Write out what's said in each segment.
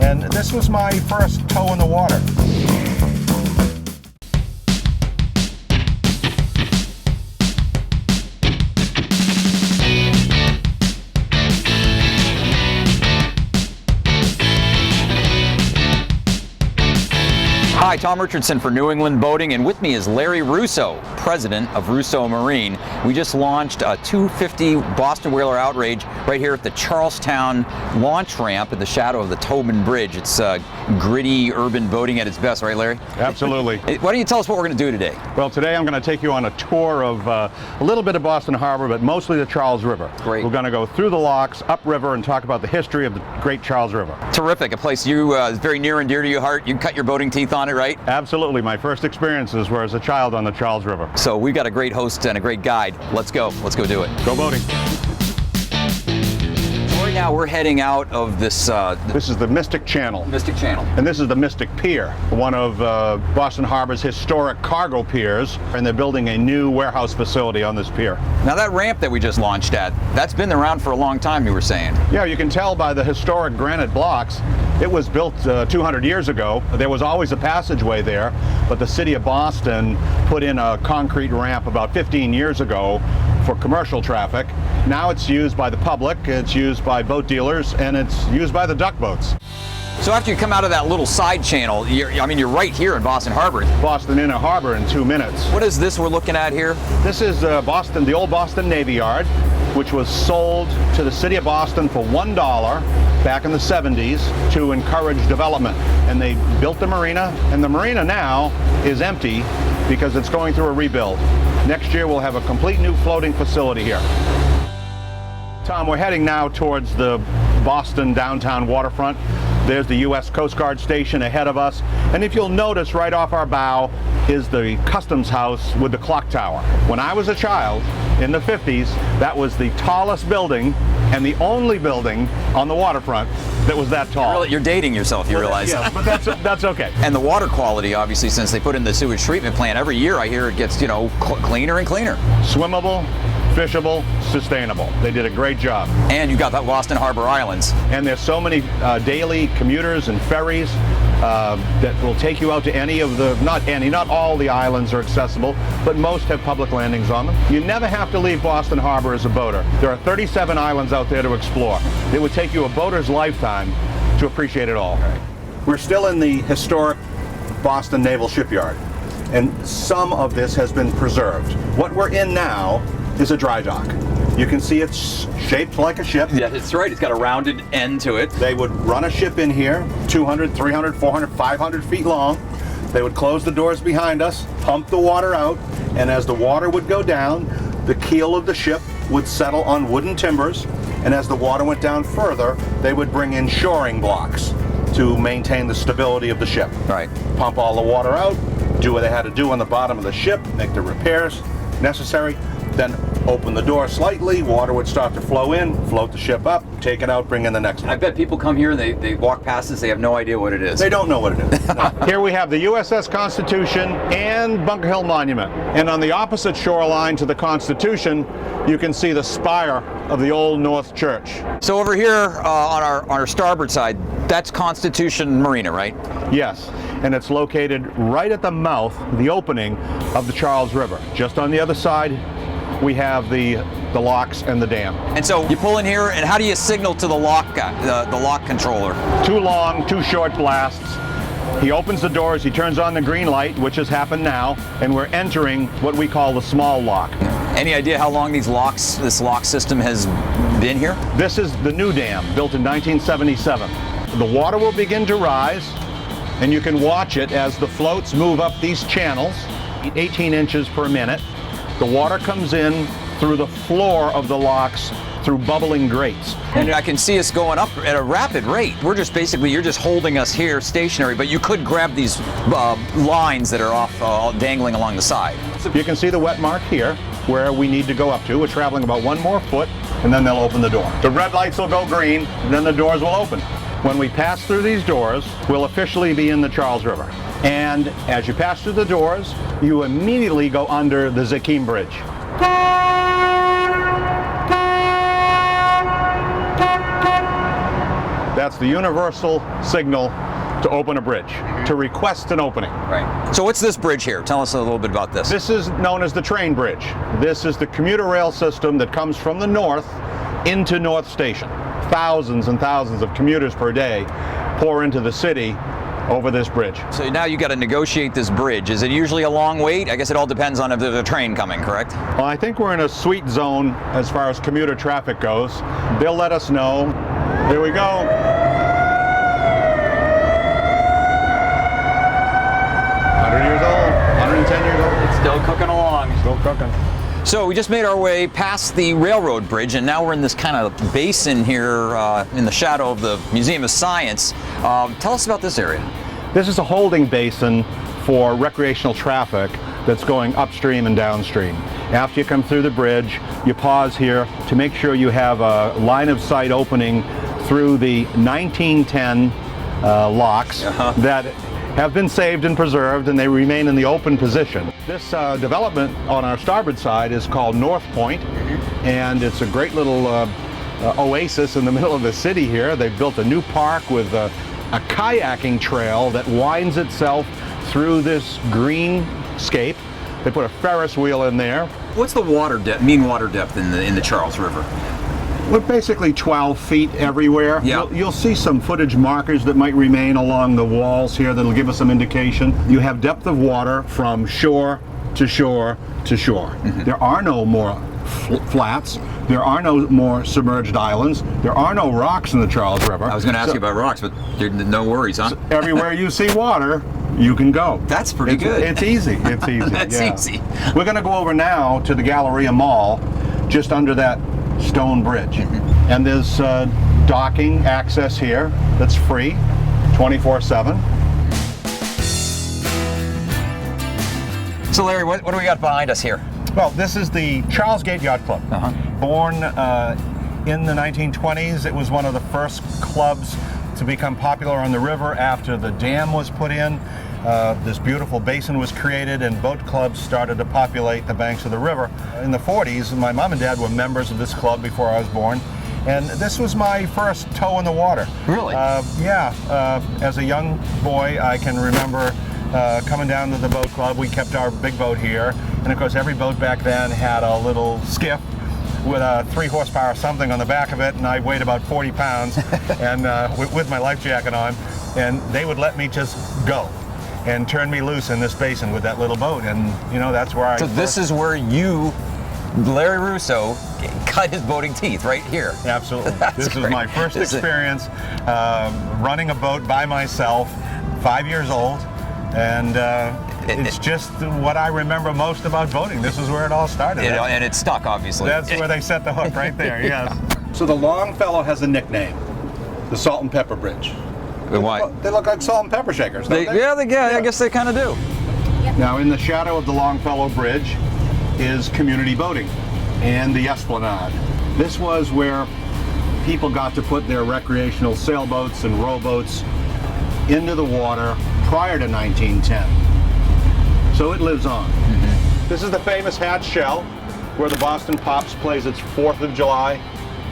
And this was my first toe in the water. Hi, Tom Richardson for New England Boating, and with me is Larry Russo, president of Russo Marine. We just launched a 250 Boston Whaler Outrage right here at the Charlestown launch ramp in the shadow of the Tobin Bridge. It's gritty urban boating at its best, right, Larry? Absolutely. Why don't you tell us what we're going to do today? Well, today I'm going to take you on a tour of a little bit of Boston Harbor, but mostly the Charles River. Great. We're going to go through the locks, upriver, and talk about the history of the great Charles River. Terrific. A place you is very near and dear to your heart. You cut your boating teeth on it, right? Absolutely. My first experiences were as a child on the Charles River. So we've got a great host and a great guide. Let's go. Let's go do it. Go boating. Right now we're heading out of this This is the Mystic Channel. Mystic Channel. And this is the Mystic Pier, one of Boston Harbor's historic cargo piers, and they're building a new warehouse facility on this pier. Now that ramp that we just launched at, that's been around for a long time, you were saying. Yeah, you can tell by the historic granite blocks. It was built 200 years ago. There was always a passageway there, but the city of Boston put in a concrete ramp about 15 years ago for commercial traffic. Now it's used by the public, it's used by boat dealers, and it's used by the duck boats. So after you come out of that little side channel, you're right here in Boston Harbor. Boston Inner Harbor in 2 minutes. What is this we're looking at here? This is Boston, the old Boston Navy Yard, which was sold to the city of Boston for $1 back in the 70s to encourage development. And they built the marina, and the marina now is empty because it's going through a rebuild. Next year we'll have a complete new floating facility here. Tom, we're heading now towards the Boston downtown waterfront. There's the U.S. Coast Guard station ahead of us. And if you'll notice, right off our bow is the Customs House with the clock tower. When I was a child, in the 50s, that was the tallest building and the only building on the waterfront that was that tall. You're dating yourself, you realize. Yeah, but that's okay. And the water quality, obviously, since they put in the sewage treatment plant, every year I hear it gets, cleaner and cleaner. Swimmable, fishable, sustainable. They did a great job. And you got that Boston Harbor Islands. And there's so many daily commuters and ferries that will take you out to any of the, not all the islands are accessible, but most have public landings on them. You never have to leave Boston Harbor as a boater. There are 37 islands out there to explore. It would take you a boater's lifetime to appreciate it all. We're still in the historic Boston Naval Shipyard, and some of this has been preserved. What we're in now is a dry dock. You can see it's shaped like a ship. Yeah, that's right. It's got a rounded end to it. They would run a ship in here, 200, 300, 400, 500 feet long. They would close the doors behind us, pump the water out, and as the water would go down, the keel of the ship would settle on wooden timbers, and as the water went down further, they would bring in shoring blocks to maintain the stability of the ship. Right. Pump all the water out, do what they had to do on the bottom of the ship, make the repairs necessary, then open the door slightly, water would start to flow in, float the ship up, take it out, bring in the next one. I bet people come here and they walk past this, they have no idea what it is. They don't know what it is. No. Here we have the USS Constitution and Bunker Hill Monument. And on the opposite shoreline to the Constitution, you can see the spire of the Old North Church. So over here on our starboard side, that's Constitution Marina, right? Yes, and it's located right at the mouth, the opening of the Charles River. Just on the other side, we have the locks and the dam. And so you pull in here, and how do you signal to the lock guy, the lock controller? 2 long, 2 short blasts. He opens the doors, he turns on the green light, which has happened now, and we're entering what we call the small lock. Any idea how long this lock system has been here? This is the new dam, built in 1977. The water will begin to rise, and you can watch it as the floats move up these channels, 18 inches per minute. The water comes in through the floor of the locks through bubbling grates. And I can see us going up at a rapid rate. You're just holding us here stationary, but you could grab these lines that are off dangling along the side. You can see the wet mark here where we need to go up to. We're traveling about 1 more foot, and then they'll open the door. The red lights will go green, and then the doors will open. When we pass through these doors, we'll officially be in the Charles River. And as you pass through the doors, you immediately go under the Zakim Bridge. That's the universal signal to open a bridge, to request an opening. Right. So what's this bridge here? Tell us a little bit about this. This is known as the train bridge. This is the commuter rail system that comes from the north into North Station. Thousands and thousands of commuters per day pour into the city over this bridge. So now you got to negotiate this bridge. Is it usually a long wait? I guess it all depends on if there's a train coming, correct? Well, I think we're in a sweet zone as far as commuter traffic goes. They'll let us know. Here we go. 100 years old, 110 years old. It's still cooking along. Still cooking. So we just made our way past the railroad bridge, and now we're in this kind of basin here in the shadow of the Museum of Science. Tell us about this area. This is a holding basin for recreational traffic that's going upstream and downstream. After you come through the bridge, you pause here to make sure you have a line of sight opening through the 1910 locks that have been saved and preserved, and they remain in the open position. This development on our starboard side is called North Point, and it's a great little oasis in the middle of the city here. They've built a new park with a kayaking trail that winds itself through this greenscape. They put a Ferris wheel in there. What's the mean water depth in the Charles River? We're basically 12 feet everywhere. Yeah. You'll see some footage markers that might remain along the walls here that'll give us some indication. You have depth of water from shore to shore to shore. There are no more flats. There are no more submerged islands. There are no rocks in the Charles River. I was going to ask you about rocks, but no worries, huh? So everywhere you see water, you can go. That's pretty good. It's easy. It's easy. That's easy. We're going to go over now to the Galleria Mall, just under that stone bridge. And there's docking access here that's free, 24/7. So Larry, what do we got behind us here? Well, this is the Charles Gate Yacht Club. Born in the 1920s, it was one of the first clubs to become popular on the river after the dam was put in. This beautiful basin was created, and boat clubs started to populate the banks of the river. In the 40s, my mom and dad were members of this club before I was born, and this was my first toe in the water. Really? Yeah. As a young boy, I can remember coming down to the boat club. We kept our big boat here, and of course every boat back then had a little skiff with a 3 horsepower something on the back of it, and I weighed about 40 pounds and with my life jacket on, and they would let me just go and turn me loose in this basin with that little boat, and you know, that's where So this is where you, Larry Russo, cut his boating teeth, right here. Absolutely. This great. is my first experience running a boat by myself, 5 years old, and it's just what I remember most about boating. This is where it all started. And it's stuck, obviously. That's where they set the hook, right there, yes. So the Longfellow has a nickname, the Salt and Pepper Bridge. Why? They look like salt and pepper shakers, don't they? Yeah, I guess they kind of do. Now, in the shadow of the Longfellow Bridge is community boating and the Esplanade. This was where people got to put their recreational sailboats and rowboats into the water prior to 1910. So it lives on. This is the famous Hatch Shell, where the Boston Pops plays its 4th of July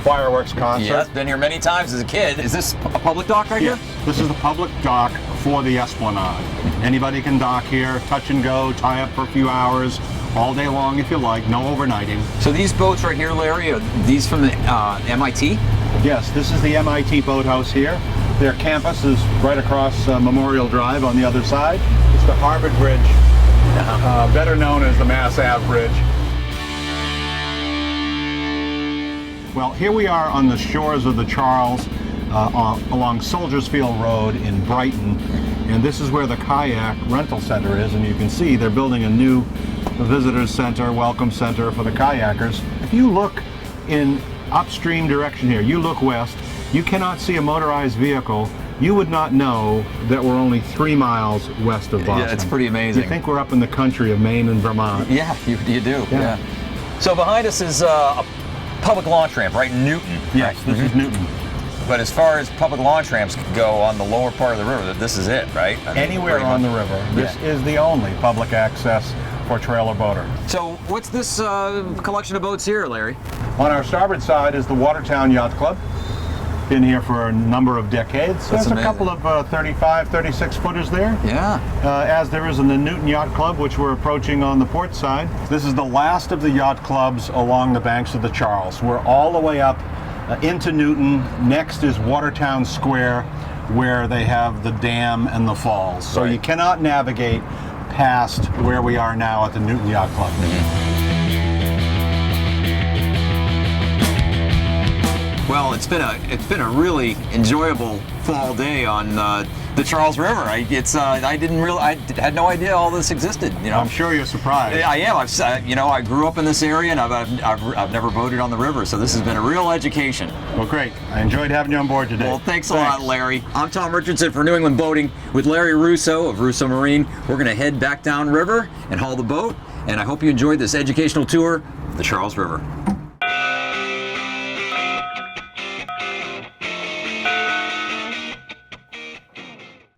fireworks concert. Yeah, I've been here many times as a kid. Is this a public dock right here? This is the public dock for the Esplanade. Anybody can dock here, touch and go, tie up for a few hours, all day long if you like, no overnighting. So these boats right here, Larry, are these from the MIT? Yes, this is the MIT boathouse here. Their campus is right across Memorial Drive on the other side. It's the Harvard Bridge, better known as the Mass Ave Bridge. Well, here we are on the shores of the Charles along Soldiers Field Road in Brighton, and this is where the kayak rental center is, and you can see they're building a new visitors center, welcome center for the kayakers. If you look in upstream direction here, you look west, you cannot see a motorized vehicle. You would not know that we're only 3 miles west of Boston. Yeah, it's pretty amazing. You think we're up in the country of Maine and Vermont. Yeah, you do. Yeah. So behind us is a public launch ramp, right? Newton. Yes, this is Newton. But as far as public launch ramps go on the lower part of the river, this is it, right? I mean, anywhere on the river. This is the only public access for trailer boater. So what's this collection of boats here, Larry? On our starboard side is the Watertown Yacht Club. been here for a number of decades. There's amazing. a couple of 35, 36 footers there. Yeah. As there is in the Newton Yacht Club, which we're approaching on the port side. This is the last of the yacht clubs along the banks of the Charles. We're all the way up into Newton. Next is Watertown Square, where they have the dam and the falls. So Right. you cannot navigate past where we are now at the Newton Yacht Club. Well, it's been a really enjoyable fall day on the Charles River. I had no idea all this existed. You know, I'm sure you're surprised. I am. I grew up in this area, and I've never boated on the river, so this has been a real education. Well, great. I enjoyed having you on board today. Well, thanks a lot, Larry. I'm Tom Richardson for New England Boating with Larry Russo of Russo Marine. We're going to head back down river and haul the boat, and I hope you enjoyed this educational tour of the Charles River.